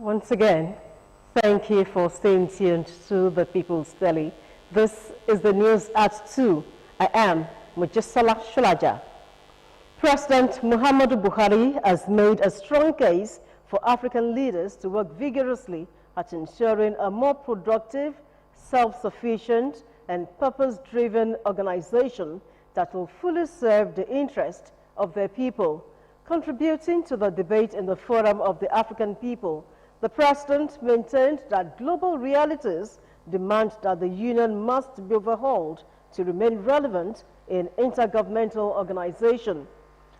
Once again, thank you for staying tuned to the People's Daily. This is the news at 2. I am Mujisala Shulaja. President Muhammadu Buhari has made a strong case for African leaders to work vigorously at ensuring a more productive, self-sufficient, and purpose-driven organization that will fully serve the interest of their people. Contributing to the debate in the Forum of the African People, the President maintained that global realities demand that the Union must be overhauled to remain relevant in intergovernmental organization.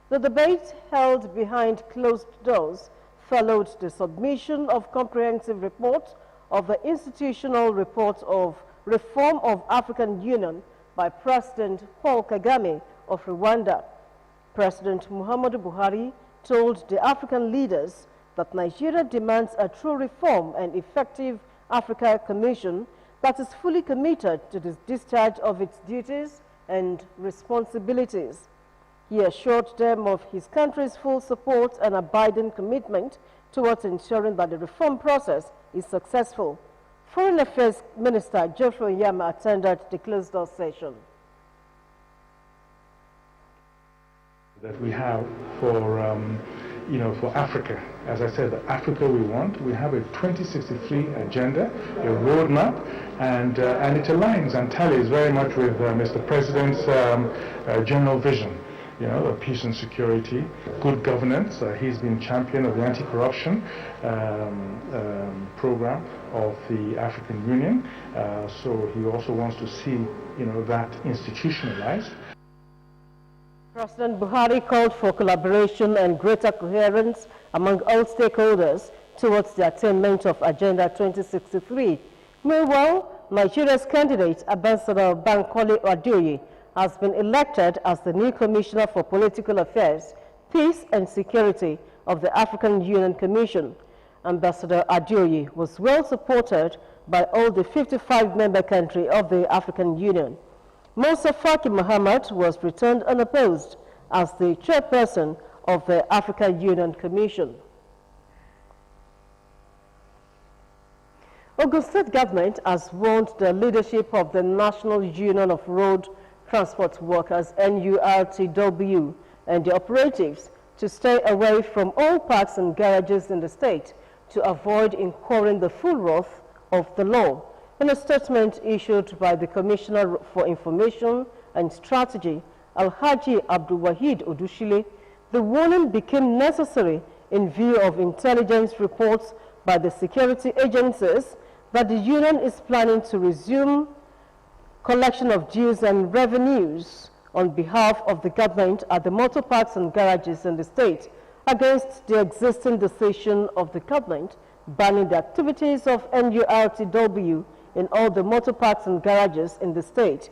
The debate held behind closed doors followed the submission of comprehensive report of the Institutional Report of Reform of African Union by President Paul Kagame of Rwanda. President Muhammadu Buhari told the African leaders that Nigeria demands a true reform and effective Africa Commission that is fully committed to the discharge of its duties and responsibilities. He assured them of his country's full support and abiding commitment towards ensuring that the reform process is successful. Foreign Affairs Minister Geoffrey Onyeama attended the closed-door session. That we have for for Africa. As I said, the Africa we want. We have a 2063 agenda, a roadmap, and it aligns and tallies very much with Mr. President's general vision. Peace and security, good governance. He's been champion of the anti-corruption program of the African Union. So he also wants to see, that institutionalized. President Buhari called for collaboration and greater coherence among all stakeholders towards the attainment of Agenda 2063. Meanwhile, Nigeria's candidate, Ambassador Bankole Adeoye, has been elected as the new Commissioner for Political Affairs, Peace and Security of the African Union Commission. Ambassador Adeoye was well supported by all the 55 member countries of the African Union. Musa Faki Muhammad was returned unopposed as the chairperson of the African Union Commission. Ogun State government has warned the leadership of the National Union of Road Transport Workers, NURTW, and the operatives to stay away from all parks and garages in the state to avoid incurring the full wrath of the law. In a statement issued by the Commissioner for Information and Strategy, Alhaji Abdul Wahid Odushile, the warning became necessary in view of intelligence reports by the security agencies that the union is planning to resume collection of dues and revenues on behalf of the government at the motor parks and garages in the state against the existing decision of the government banning the activities of NURTW in all the motor parks and garages in the state.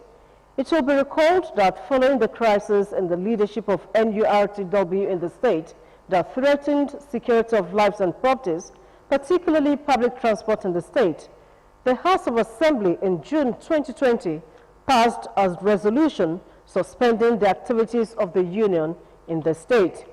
It will be recalled that following the crisis in the leadership of NURTW in the state that threatened security of lives and properties, particularly public transport in the state, the House of Assembly in June 2020 passed a resolution suspending the activities of the union in the state.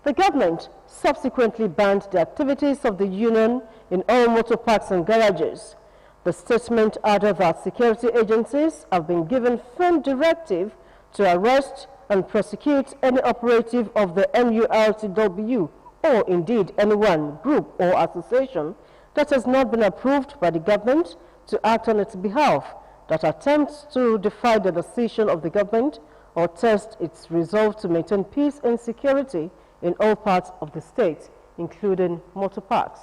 The government subsequently banned the activities of the union in all motor parks and garages. The statement added that security agencies have been given firm directive to arrest and prosecute any operative of the NURTW or indeed anyone, group or association that has not been approved by the government to act on its behalf, that attempts to defy the decision of the government or test its resolve to maintain peace and security in all parts of the state, including motor parks.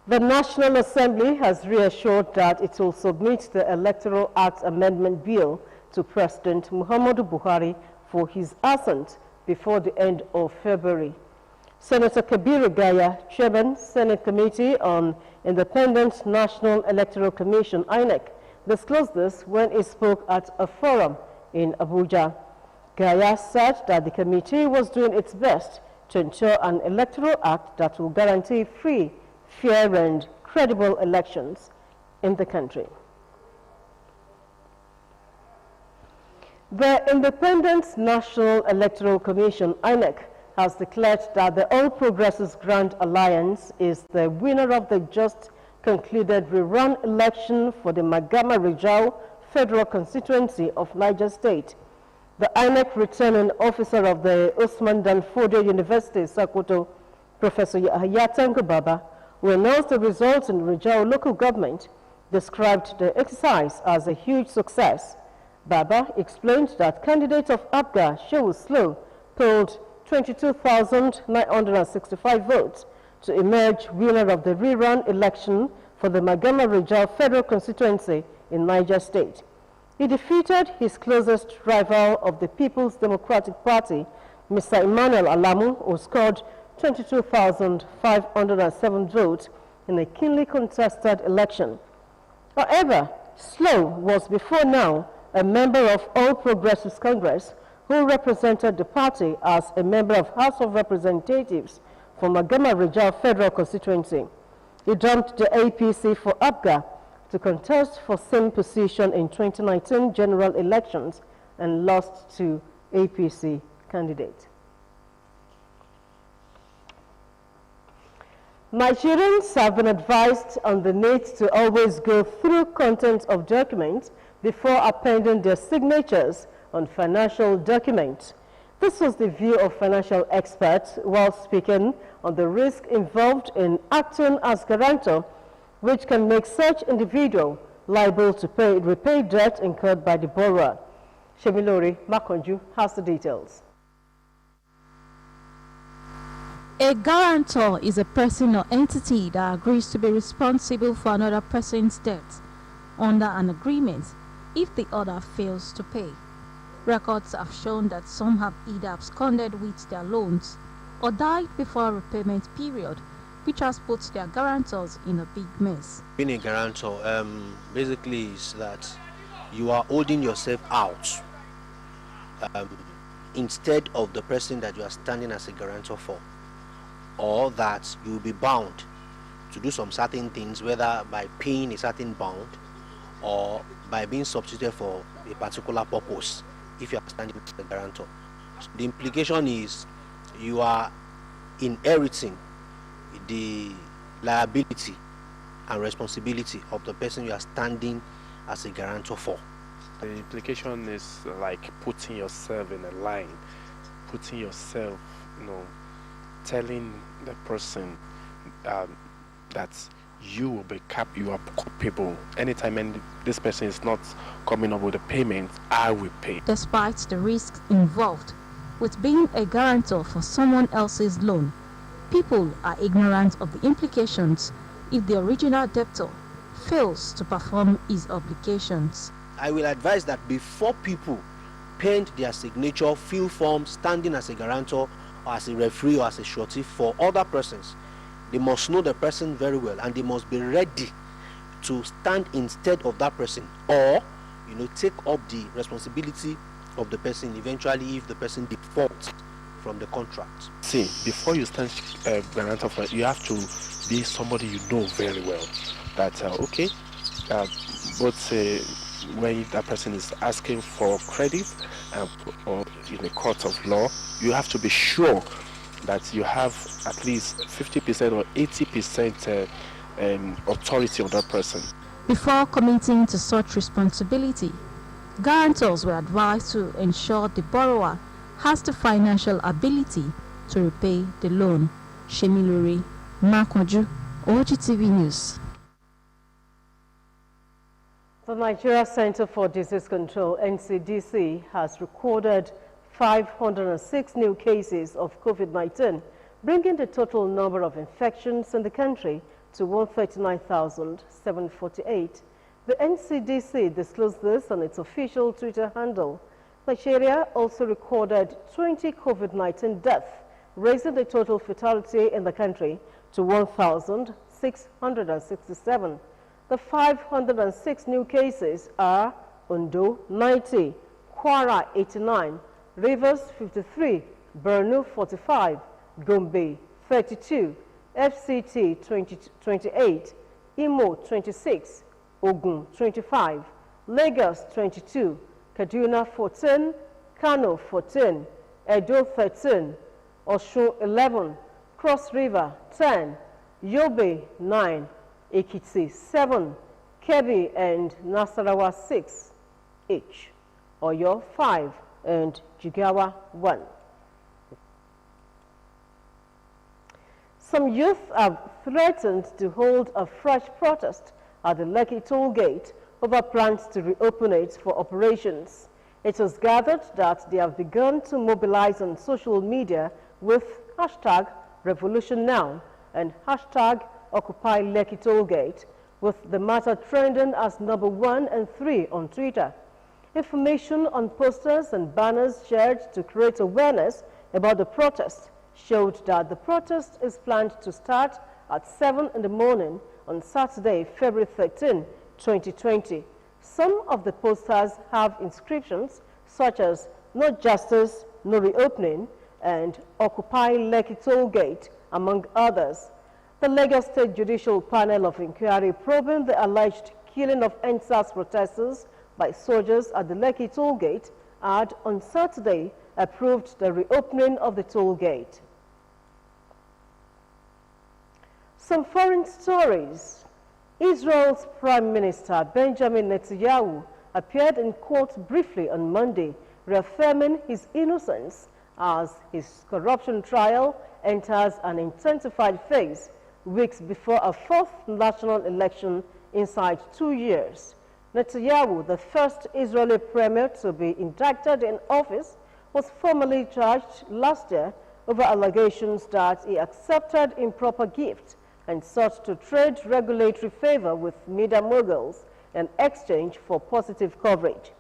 The National Assembly has reassured that it will submit the Electoral Act Amendment Bill to President Muhammadu Buhari for his assent before the end of February. Senator Kabiru Gaya, Chairman, Senate Committee on Independent National Electoral Commission, INEC, disclosed this when he spoke at a forum in Abuja. Gaya said that the committee was doing its best to ensure an electoral act that will guarantee free, fair and credible elections in the country. The Independent National Electoral Commission, INEC, has declared that the All Progressives Grand Alliance is the winner of the just concluded rerun election for the Magama Rijau Federal Constituency of Niger State. The INEC returning officer of the Usman Dan Fodio University, Sokoto, Professor Yahya Tanko Baba, who announced the results in Rijau local government, described the exercise as a huge success. Baba explained that candidate of APGA, Shehu Slow, polled 22,965 votes to emerge winner of the rerun election for the Magama Rijau Federal Constituency in Niger State. He defeated his closest rival of the People's Democratic Party, Mr. Emmanuel Alamu, who scored 22,507 votes in a keenly contested election. However, Slow was before now a member of All Progressives Congress, who represented the party as a member of House of Representatives for Magama Rijau Federal Constituency. He dumped the APC for APGA to contest for same position in 2019 general elections and lost to APC candidate. Nigerians have been advised on the need to always go through content of documents before appending their signatures on financial documents. This was the view of financial experts while speaking on the risk involved in acting as guarantor, which can make such individual liable to repay debt incurred by the borrower. Shemilori Makonju has the details. A guarantor is a person or entity that agrees to be responsible for another person's debt under an agreement if the other fails to pay. Records have shown that some have either absconded with their loans or died before a repayment period, which has put their guarantors in a big mess. Being a guarantor basically is that you are holding yourself out instead of the person that you are standing as a guarantor for, or that you will be bound to do some certain things, whether by paying a certain bond or by being substituted for a particular purpose if you are standing as a guarantor. So the implication is you are inheriting the liability and responsibility of the person you are standing as a guarantor for. The implication is like putting yourself in a line, putting yourself, telling the person that you will be you are culpable. Anytime this person is not coming up with a payment, I will pay. Despite the risks involved with being a guarantor for someone else's loan, people are ignorant of the implications if the original debtor fails to perform his obligations. I will advise that before people paint their signature, fill forms, standing as a guarantor or as a referee or as a surety for other persons, they must know the person very well and they must be ready to stand instead of that person, or take up the responsibility of the person eventually if the person defaults from the contract. See, before you stand guarantor for it, you have to be somebody you know very well. That when that person is asking for credit or in a court of law, you have to be sure that you have at least 50% or 80% authority on that person. Before committing to such responsibility, guarantors were advised to ensure the borrower has the financial ability to repay the loan. Shemilori Makonju, OGTV News. The Nigeria Center for Disease Control, NCDC, has recorded 506 new cases of COVID-19, bringing the total number of infections in the country to 139,748. The NCDC disclosed this on its official Twitter handle. Nigeria also recorded 20 COVID-19 deaths, raising the total fatality in the country to 1,667. The 506 new cases are Ondo 90, Kwara 89, Rivers 53, Borno 45, Gombe 32, FCT 28, Imo 26, Ogun 25, Lagos 22, Kaduna 14, Kano 14, Edo 13, Osun 11, Cross River 10, Yobe 9, Ekiti 7, Kebbi and Nasarawa 6 each, Oyo 5, and Jigawa 1. Some youth have threatened to hold a fresh protest at the Lekki toll gate over plans to reopen it for operations. It was gathered that they have begun to mobilize on social media with hashtag Revolution Now and hashtag Occupy Lekki Tollgate, with the matter trending as #1 and 3 on Twitter. Information on posters and banners shared to create awareness about the protest showed that the protest is planned to start at 7 in the morning on Saturday, February 13, 2020. Some of the posters have inscriptions such as "No Justice, No Reopening" and "Occupy Lekki Tollgate," among others. The Lagos State Judicial Panel of Inquiry probing the alleged killing of NSAS protesters by soldiers at the Lekki Tollgate had on Saturday approved the reopening of the tollgate. Some foreign stories. Israel's Prime Minister Benjamin Netanyahu appeared in court briefly on Monday, reaffirming his innocence as his corruption trial enters an intensified phase weeks before a fourth national election inside 2 years. Netanyahu, the first Israeli premier to be indicted in office, was formally charged last year over allegations that he accepted improper gifts and sought to trade regulatory favor with media moguls in exchange for positive coverage.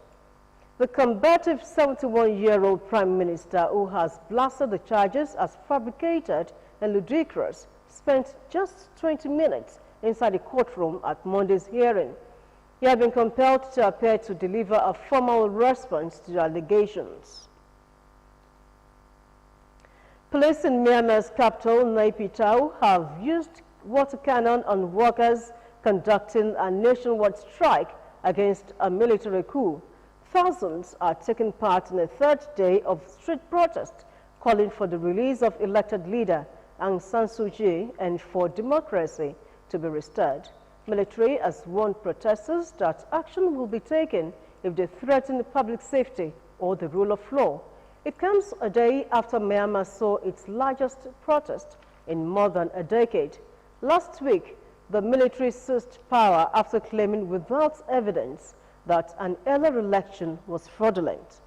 The combative 71-year-old prime minister, who has blasted the charges as fabricated and ludicrous, spent just 20 minutes inside the courtroom at Monday's hearing. He had been compelled to appear to deliver a formal response to the allegations. Police in Myanmar's capital, Naypyidaw, have used water cannon on workers conducting a nationwide strike against a military coup. Thousands are taking part in a third day of street protest calling for the release of elected leader Aung San Suu Kyi and for democracy to be restored. Military has warned protesters that action will be taken if they threaten public safety or the rule of law. It comes a day after Myanmar saw its largest protest in more than a decade. Last week, the military seized power after claiming without evidence that an earlier election was fraudulent.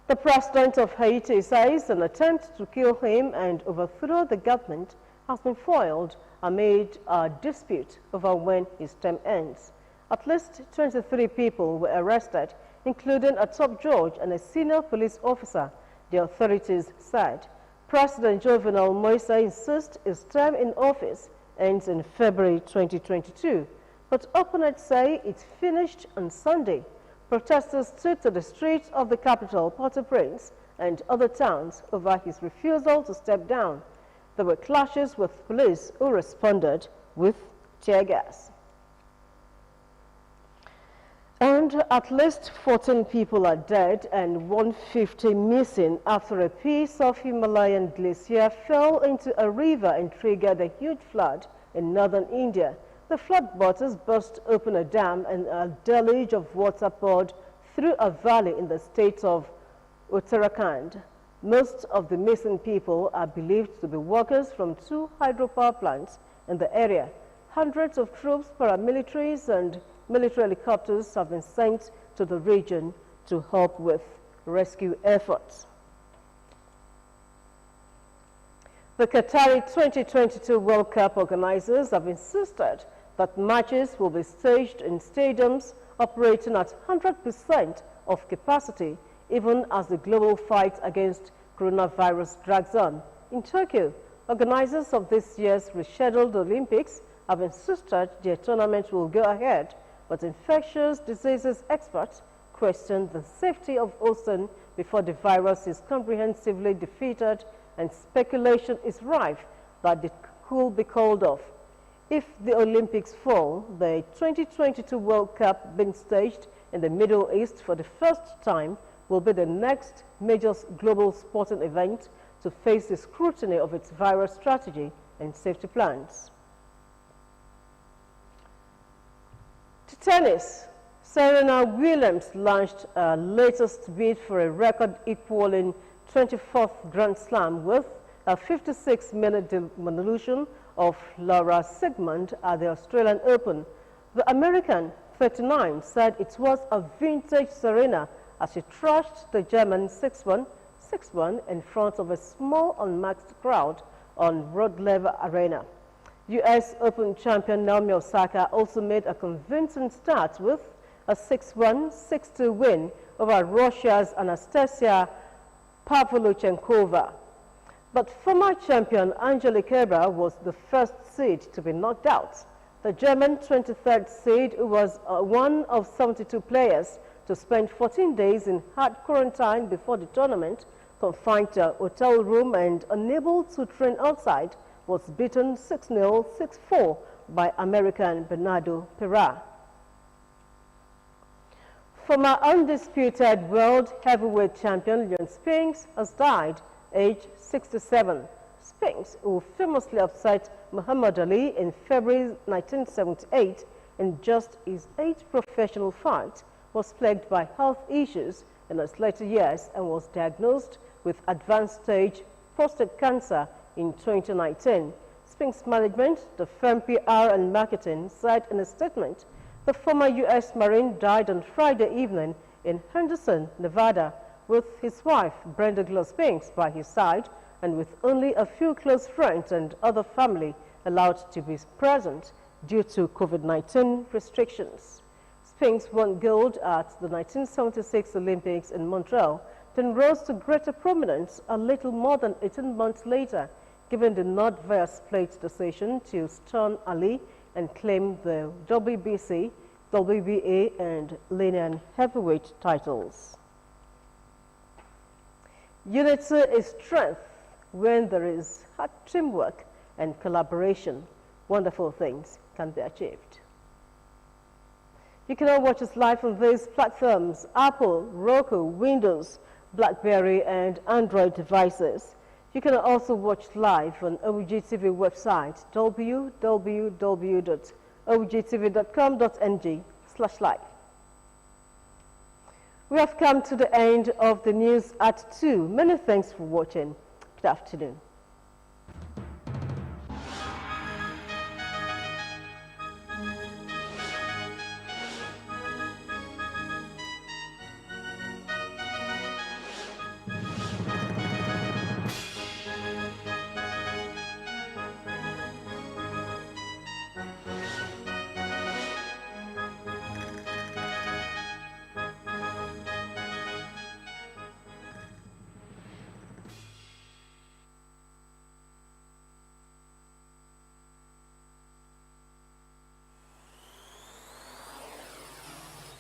The president of Haiti says an attempt to kill him and overthrow the government has been foiled amid a dispute over when his term ends. At least 23 people were arrested, including a top judge and a senior police officer, the authorities said. President Jovenel Moise insists his term in office ends in February 2022, but opponents say it finished on Sunday. Protesters took to the streets of the capital, Port-au-Prince, and other towns over his refusal to step down. There were clashes with police who responded with tear gas. And at least 14 people are dead and 150 missing after a piece of Himalayan glacier fell into a river and triggered a huge flood in northern India. The floodwaters burst open a dam and a deluge of water poured through a valley in the state of Uttarakhand. Most of the missing people are believed to be workers from 2 hydropower plants in the area. Hundreds of troops, paramilitaries, and military helicopters have been sent to the region to help with rescue efforts. The Qatari 2022 World Cup organizers have insisted that matches will be staged in stadiums operating at 100% of capacity, even as the global fight against coronavirus drags on. In Tokyo, organizers of this year's rescheduled Olympics have insisted their tournament will go ahead, but infectious diseases experts question the safety of hosting before the virus is comprehensively defeated, and speculation is rife that it could be called off. If the Olympics fall, the 2022 World Cup being staged in the Middle East for the first time will be the next major global sporting event to face the scrutiny of its virus strategy and safety plans. To tennis, Serena Williams launched her latest bid for a record-equaling 24th Grand Slam with a 56-minute demolition of Laura Siegemund at the Australian Open. The American, 39, said it was a vintage Serena as she trashed the German 6-1, 6-1 in front of a small unmatched crowd on Rod Laver Arena. U.S. Open champion Naomi Osaka also made a convincing start with a 6-1, 6-2 win over Russia's Anastasia Pavlyuchenkova. But former champion Angelique Kerber was the first seed to be knocked out. The German 23rd seed, who was one of 72 players to spend 14 days in hard quarantine before the tournament, confined to a hotel room and unable to train outside, was beaten 6-0, 6-4 by American Bernardo Pera. Former undisputed world heavyweight champion Leon Spinks has died, aged 67. Spinks, who famously upset Muhammad Ali in February 1978 in just his 8th professional fight, was plagued by health issues in his later years and was diagnosed with advanced stage prostate cancer in 2019. Spinks management, the firm PR and marketing, said in a statement, the former U.S. Marine died on Friday evening in Henderson, Nevada, with his wife, Brenda Glow Spinks, by his side, and with only a few close friends and other family allowed to be present due to COVID-19 restrictions. Spinks won gold at the 1976 Olympics in Montreal, then rose to greater prominence a little more than 18 months later, given the not via split decision to stun Ali and claim the WBC, WBA, and linear heavyweight titles. Unity is strength when there is hard teamwork and collaboration. Wonderful things can be achieved. You can now watch us live on these platforms: Apple, Roku, Windows, BlackBerry, and Android devices. You can also watch live on OBGTV website, www.obgtv.com.ng/live. We have come to the end of the news at 2. Many thanks for watching. Good afternoon.